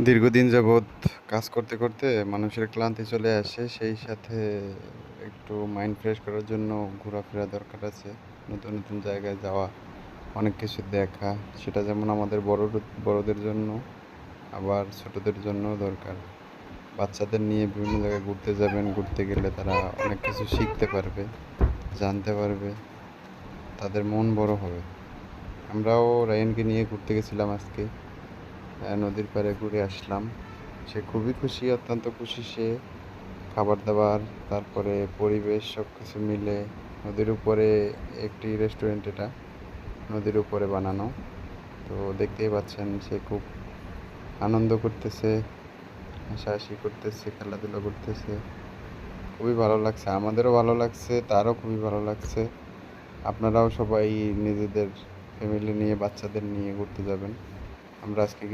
দীর্ঘদিন যাবৎ কাজ করতে করতে মানুষের ক্লান্তি চলে আসে, সেই সাথে একটু মাইন্ড ফ্রেশ করার জন্য ঘোরাফেরা দরকার আছে। নতুন নতুন জায়গায় যাওয়া, অনেক কিছু দেখা, সেটা যেমন আমাদের বড়দের জন্য আবার ছোটদের জন্যও দরকার। বাচ্চাদের নিয়ে বিভিন্ন জায়গায় ঘুরতে যাবেন, ঘুরতে গেলে তারা অনেক কিছু শিখতে পারবে, জানতে পারবে, তাদের মন বড় হবে। আমরাও রায়ানকে নিয়ে ঘুরতে গেছিলাম আজকে, নদীর পাড়ে ঘুরে আসলাম। সে খুবই খুশি, অত্যন্ত খুশি সে। খাবার দাবার, তারপরে পরিবেশ, সব কিছু মিলে নদীর উপরে একটি রেস্টুরেন্ট, এটা নদীর উপরে বানানো। তো দেখতেই পাচ্ছেন সে খুব আনন্দ করতেছে, হাসাহাসি করতেছে, খেলাধুলা করতেছে। খুবই ভালো লাগছে, আমাদেরও ভালো লাগছে, তারও খুবই ভালো লাগছে। আপনারাও সবাই নিজেদের ফ্যামিলি নিয়ে, বাচ্চাদের নিয়ে ঘুরতে যাবেন। আমরা আজকে